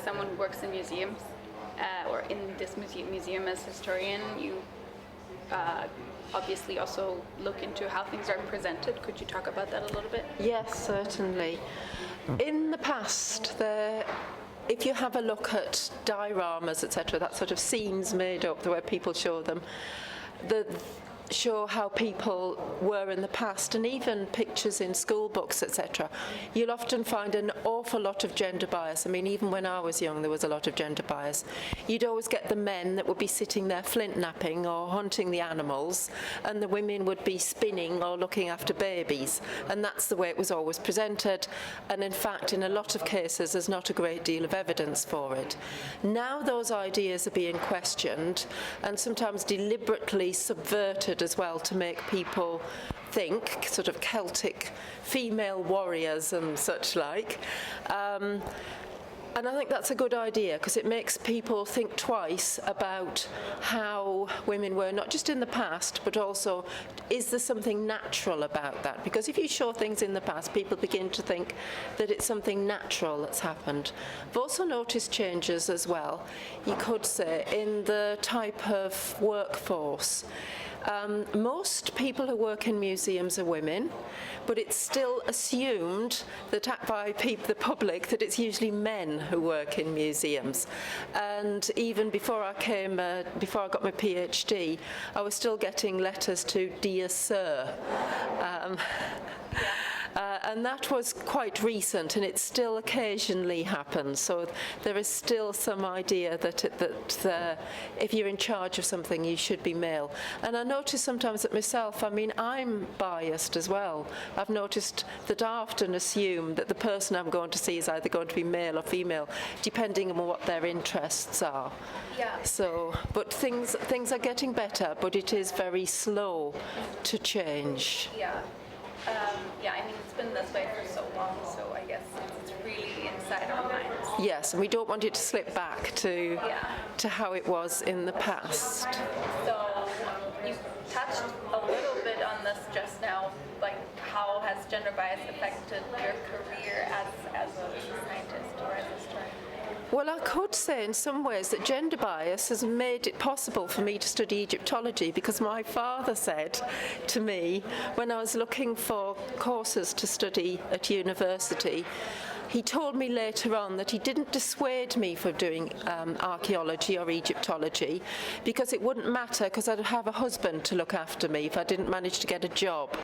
someone who works in museums, or in this museum as historian, you obviously also look into how things are presented. Could you talk about that a little bit? Yes, certainly. In the past, if you have a look at dioramas, etc., that sort of scenes made up, the way people show them, show how people were in the past, and even pictures in school books, etc., you'll often find an awful lot of gender bias. I mean, even when I was young, there was a lot of gender bias. You'd always get the men that would be sitting there flint knapping or hunting the animals, and the women would be spinning or looking after babies, and that's the way it was always presented. And in fact, in a lot of cases, there's not a great deal of evidence for it. Now those ideas are being questioned and sometimes deliberately subverted as well, to make people think, sort of Celtic female warriors and such like. And I think that's a good idea, because it makes people think twice about how women were, not just in the past, but also, is there something natural about that? Because if you show things in the past, people begin to think that it's something natural that's happened. I've also noticed changes as well, you could say, in the type of workforce. Most people who work in museums are women, but it's still assumed that by the public that it's usually men who work in museums. And even before I got my PhD, I was still getting letters to Dear Sir. And that was quite recent, and it still occasionally happens. So there is still some idea that if you're in charge of something, you should be male. And I notice sometimes that myself, I mean, I'm biased as well. I've noticed that I often assume that the person I'm going to see is either going to be male or female, depending on what their interests are. Yeah. So, but things are getting better, but it is very slow to change. Yeah. Yeah, I mean, it's been this way for so long, so I guess it's really inside our minds. Yes, and we don't want it to slip back to how it was in the past. So you touched a little bit on this just now, like how has gender bias affected your career as a scientist or as a historian? Well, I could say in some ways that gender bias has made it possible for me to study Egyptology, because my father said to me when I was looking for courses to study at university, he told me later on that he didn't dissuade me from doing archaeology or Egyptology, because it wouldn't matter, because I'd have a husband to look after me if I didn't manage to get a job.